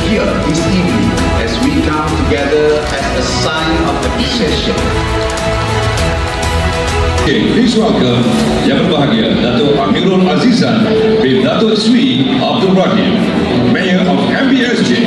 here this evening as we come together as a sign of appreciation. Okay, please welcome Yang Berbahagia Dato' Amirul Azizan bin Dato' Sri Abdul Rahim, Mayor of MBSJ.